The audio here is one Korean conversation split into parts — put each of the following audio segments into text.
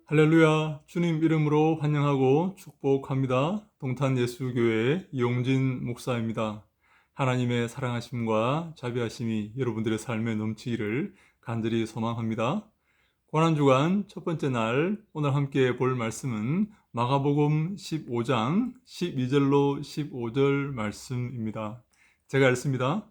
할렐루야, 주님 이름으로 환영하고 축복합니다. 동탄예수교회 이용진 목사입니다. 하나님의 사랑하심과 자비하심이 여러분들의 삶에 넘치기를 간절히 소망합니다. 고난주간 첫 번째 날, 오늘 함께 볼 말씀은 마가복음 15장 12절로 15절 말씀입니다. 제가 읽습니다.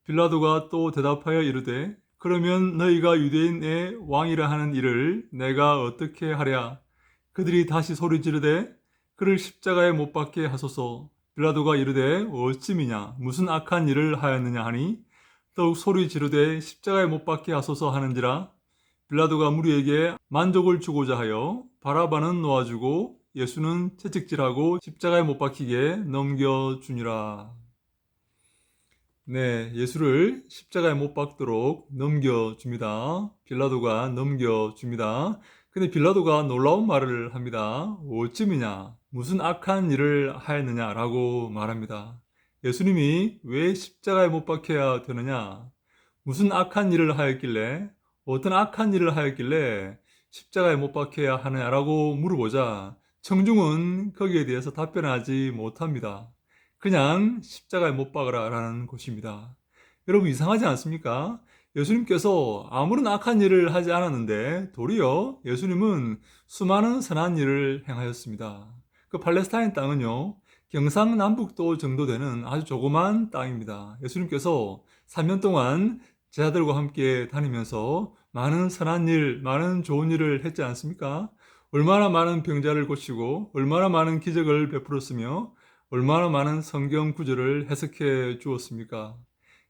빌라도가 또 대답하여 이르되 그러면 너희가 유대인의 왕이라 하는 이를 내가 어떻게 하랴? 그들이 다시 소리 지르되 그를 십자가에 못 박게 하소서. 빌라도가 이르되 어찌미냐 무슨 악한 일을 하였느냐 하니 더욱 소리 지르되 십자가에 못 박게 하소서 하는지라. 빌라도가 무리에게 만족을 주고자 하여 바라바는 놓아주고 예수는 채찍질하고 십자가에 못 박히게 넘겨주니라. 네, 예수를 십자가에 못 박도록 넘겨줍니다. 빌라도가 넘겨줍니다. 근데 빌라도가 놀라운 말을 합니다. 어찌미냐? 무슨 악한 일을 하였느냐라고 말합니다. 예수님이 왜 십자가에 못 박혀야 되느냐? 무슨 악한 일을 하였길래, 어떤 악한 일을 하였길래 십자가에 못 박혀야 하느냐라고 물어보자 청중은 거기에 대해서 답변하지 못합니다. 그냥 십자가에 못 박으라 라는 것입니다. 여러분 이상하지 않습니까? 예수님께서 아무런 악한 일을 하지 않았는데 도리어 예수님은 수많은 선한 일을 행하였습니다. 그 팔레스타인 땅은요, 경상남북도 정도 되는 아주 조그만 땅입니다. 예수님께서 3년 동안 제자들과 함께 다니면서 많은 선한 일, 많은 좋은 일을 했지 않습니까? 얼마나 많은 병자를 고치고 얼마나 많은 기적을 베풀었으며 얼마나 많은 성경 구절을 해석해 주었습니까?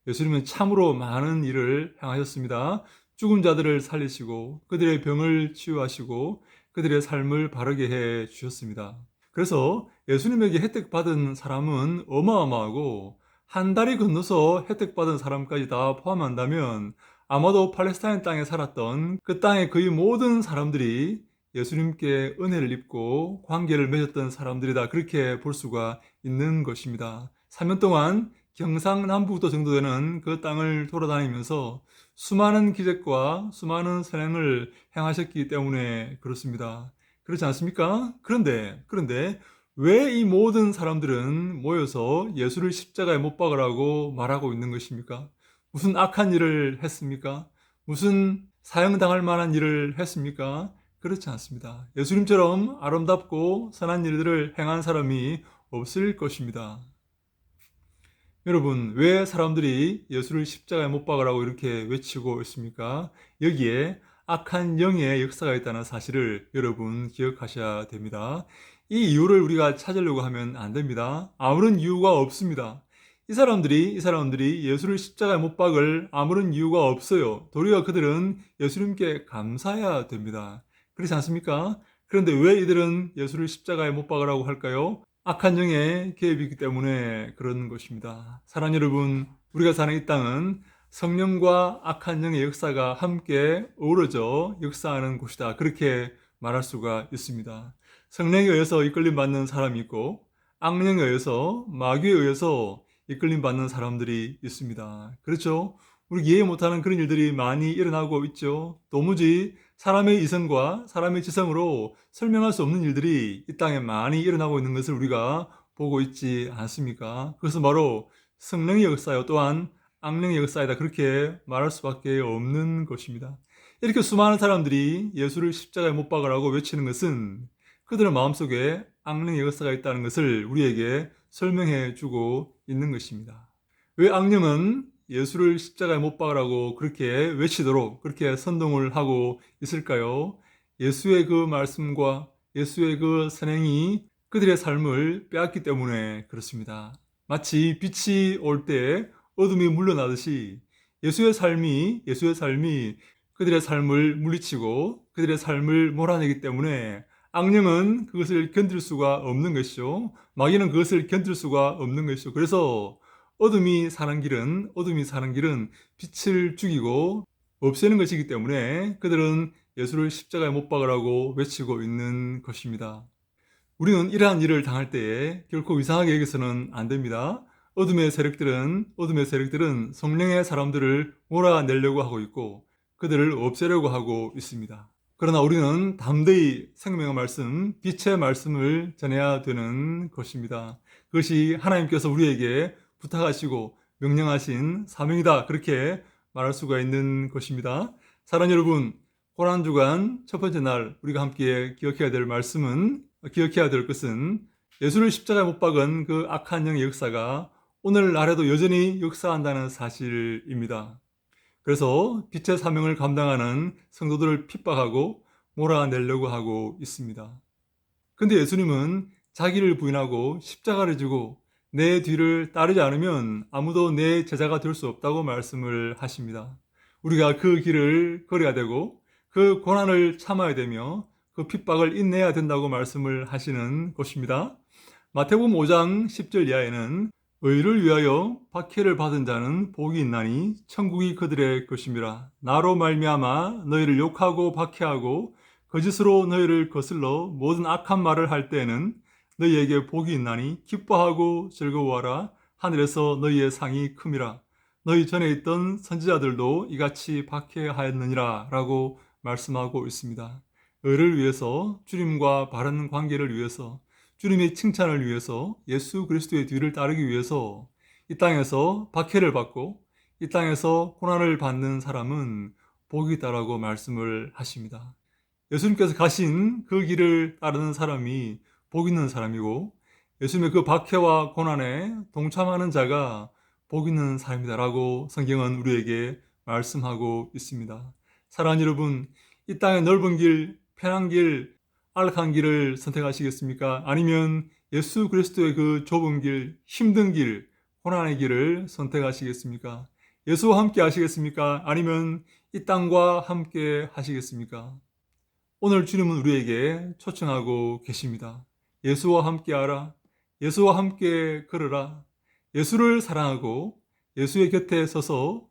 예수님은 참으로 많은 일을 행하셨습니다. 죽은 자들을 살리시고 그들의 병을 치유하시고 그들의 삶을 바르게 해 주셨습니다. 그래서 예수님에게 혜택받은 사람은 어마어마하고 한 다리 건너서 혜택받은 사람까지 다 포함한다면 아마도 팔레스타인 땅에 살았던 그 땅의 거의 모든 사람들이 예수님께 은혜를 입고 관계를 맺었던 사람들이다, 그렇게 볼 수가 있는 것입니다. 3년 동안 경상남북도 정도 되는 그 땅을 돌아다니면서 수많은 기적과 수많은 선행을 행하셨기 때문에 그렇습니다. 그렇지 않습니까? 그런데 왜 이 모든 사람들은 모여서 예수를 십자가에 못 박으라고 말하고 있는 것입니까? 무슨 악한 일을 했습니까? 무슨 사형당할 만한 일을 했습니까? 그렇지 않습니다. 예수님처럼 아름답고 선한 일들을 행한 사람이 없을 것입니다. 여러분, 왜 사람들이 예수를 십자가에 못 박으라고 이렇게 외치고 있습니까? 여기에 악한 영의 역사가 있다는 사실을 여러분 기억하셔야 됩니다. 이 이유를 우리가 찾으려고 하면 안 됩니다. 아무런 이유가 없습니다. 이 사람들이 예수를 십자가에 못 박을 아무런 이유가 없어요. 도리어 그들은 예수님께 감사해야 됩니다. 그렇지 않습니까? 그런데 왜 이들은 예수를 십자가에 못 박으라고 할까요? 악한 영의 개입이기 때문에 그런 것입니다. 사랑하는 여러분, 우리가 사는 이 땅은 성령과 악한 영의 역사가 함께 어우러져 역사하는 곳이다, 그렇게 말할 수가 있습니다. 성령에 의해서 이끌림 받는 사람이 있고 악령에 의해서, 마귀에 의해서 이끌림 받는 사람들이 있습니다. 그렇죠? 우리 이해 못하는 그런 일들이 많이 일어나고 있죠. 도무지 사람의 이성과 사람의 지성으로 설명할 수 없는 일들이 이 땅에 많이 일어나고 있는 것을 우리가 보고 있지 않습니까? 그것은 바로 성령의 역사요, 또한 악령의 역사이다, 그렇게 말할 수밖에 없는 것입니다. 이렇게 수많은 사람들이 예수를 십자가에 못 박으라고 외치는 것은 그들의 마음속에 악령의 역사가 있다는 것을 우리에게 설명해 주고 있는 것입니다. 왜 악령은 예수를 십자가에 못 박으라고 그렇게 외치도록 그렇게 선동을 하고 있을까요? 예수의 그 말씀과 예수의 그 선행이 그들의 삶을 빼앗기 때문에 그렇습니다. 마치 빛이 올 때 어둠이 물러나듯이 예수의 삶이 그들의 삶을 물리치고 그들의 삶을 몰아내기 때문에 악령은 그것을 견딜 수가 없는 것이죠. 마귀는 그것을 견딜 수가 없는 것이죠. 그래서 어둠이 사는 길은 빛을 죽이고 없애는 것이기 때문에 그들은 예수를 십자가에 못 박으라고 외치고 있는 것입니다. 우리는 이러한 일을 당할 때에 결코 이상하게 여기서는 안 됩니다. 어둠의 세력들은 성령의 사람들을 몰아내려고 하고 있고 그들을 없애려고 하고 있습니다. 그러나 우리는 담대히 생명의 말씀, 빛의 말씀을 전해야 되는 것입니다. 그것이 하나님께서 우리에게 부탁하시고 명령하신 사명이다. 그렇게 말할 수가 있는 것입니다. 사랑하는 여러분, 고난주간 첫 번째 날 우리가 함께 기억해야 될 것은 예수를 십자가에 못 박은 그 악한 영의 역사가 오늘날에도 여전히 역사한다는 사실입니다. 그래서 빛의 사명을 감당하는 성도들을 핍박하고 몰아내려고 하고 있습니다. 근데 예수님은 자기를 부인하고 십자가를 지고 내 뒤를 따르지 않으면 아무도 내 제자가 될 수 없다고 말씀을 하십니다. 우리가 그 길을 걸어야 되고 그 고난을 참아야 되며 그 핍박을 인내해야 된다고 말씀을 하시는 것입니다. 마태복음 5장 10절 이하에는 의를 위하여 박해를 받은 자는 복이 있나니 천국이 그들의 것임이라. 나로 말미암아 너희를 욕하고 박해하고 거짓으로 너희를 거슬러 모든 악한 말을 할 때에는 너희에게 복이 있나니 기뻐하고 즐거워하라. 하늘에서 너희의 상이 큼이라. 너희 전에 있던 선지자들도 이같이 박해하였느니라 라고 말씀하고 있습니다. 의를 위해서, 주님과 바른 관계를 위해서, 주님의 칭찬을 위해서, 예수 그리스도의 뒤를 따르기 위해서 이 땅에서 박해를 받고 이 땅에서 고난을 받는 사람은 복이 있다라고 말씀을 하십니다. 예수님께서 가신 그 길을 따르는 사람이 복 있는 사람이고 예수님의 그 박해와 고난에 동참하는 자가 복 있는 사람이다라고 성경은 우리에게 말씀하고 있습니다. 사랑하는 여러분, 이 땅의 넓은 길, 편한 길, 안락한 길을 선택하시겠습니까? 아니면 예수 그리스도의 그 좁은 길, 힘든 길, 고난의 길을 선택하시겠습니까? 예수와 함께 하시겠습니까? 아니면 이 땅과 함께 하시겠습니까? 오늘 주님은 우리에게 초청하고 계십니다. 예수와 함께 하라. 예수와 함께 걸으라. 예수를 사랑하고 예수의 곁에 서서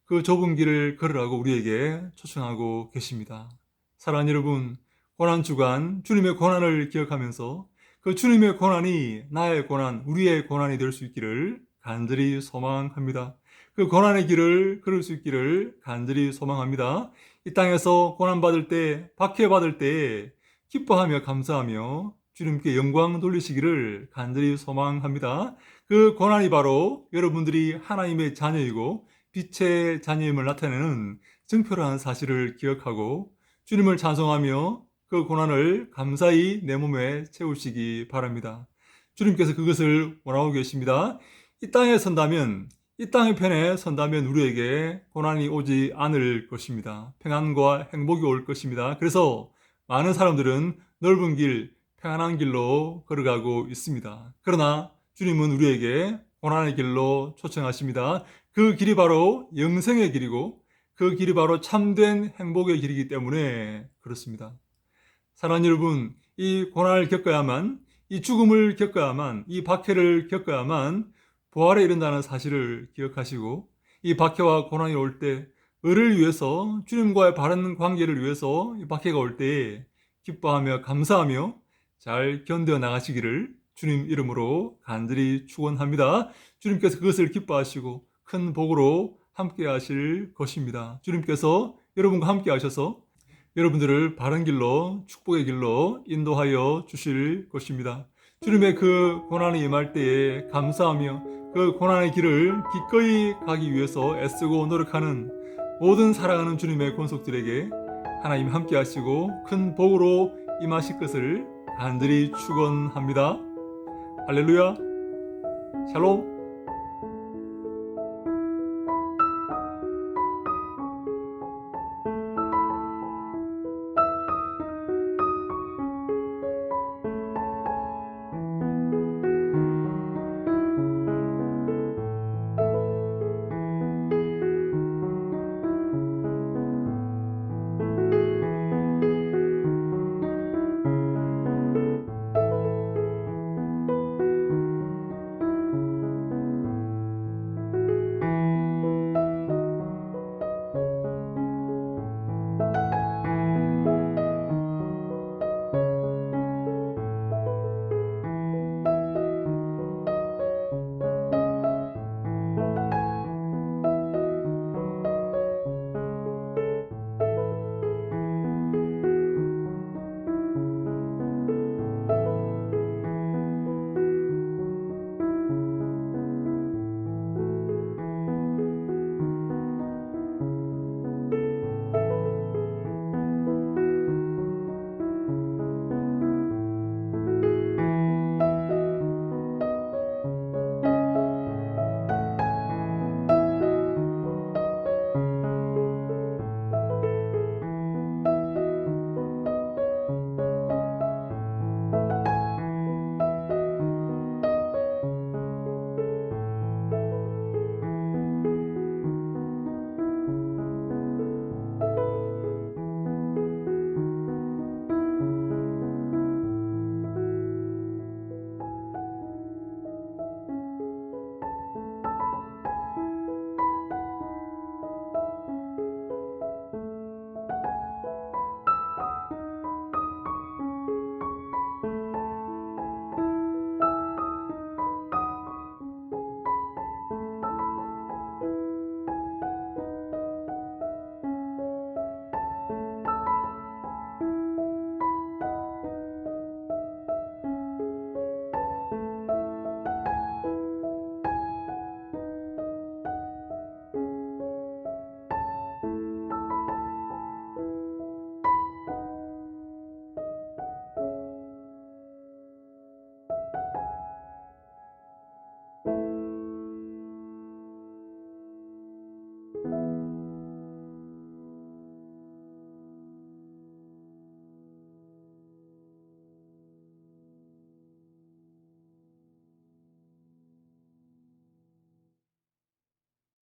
그 좁은 길을 걸으라고 우리에게 초청하고 계십니다. 사랑하는 여러분, 고난주간 주님의 고난을 기억하면서 그 주님의 고난이 나의 고난, 우리의 고난이 될 수 있기를 간절히 소망합니다. 그 고난의 길을 걸을 수 있기를 간절히 소망합니다. 이 땅에서 고난받을 때, 박해받을 때 기뻐하며 감사하며 주님께 영광 돌리시기를 간절히 소망합니다. 그 고난이 바로 여러분들이 하나님의 자녀이고 빛의 자녀임을 나타내는 증표라는 사실을 기억하고 주님을 찬송하며 그 고난을 감사히 내 몸에 채우시기 바랍니다. 주님께서 그것을 원하고 계십니다. 이 땅에 선다면, 이 땅의 편에 선다면 우리에게 고난이 오지 않을 것입니다. 평안과 행복이 올 것입니다. 그래서 많은 사람들은 넓은 길, 평안한 길로 걸어가고 있습니다. 그러나 주님은 우리에게 고난의 길로 초청하십니다. 그 길이 바로 영생의 길이고 그 길이 바로 참된 행복의 길이기 때문에 그렇습니다. 사랑하는 여러분, 이 고난을 겪어야만, 이 죽음을 겪어야만, 이 박해를 겪어야만 부활에 이른다는 사실을 기억하시고 이 박해와 고난이 올 때 의를 위해서, 주님과의 바른 관계를 위해서 이 박해가 올 때 기뻐하며 감사하며 잘 견뎌 나가시기를 주님 이름으로 간절히 축원합니다. 주님께서 그것을 기뻐하시고 큰 복으로 함께 하실 것입니다. 주님께서 여러분과 함께 하셔서 여러분들을 바른 길로, 축복의 길로 인도하여 주실 것입니다. 주님의 그 고난이 임할 때에 감사하며 그 고난의 길을 기꺼이 가기 위해서 애쓰고 노력하는 모든 사랑하는 주님의 권속들에게 하나님 함께 하시고 큰 복으로 임하실 것을 간절히 축원합니다. 할렐루야, 샬롬.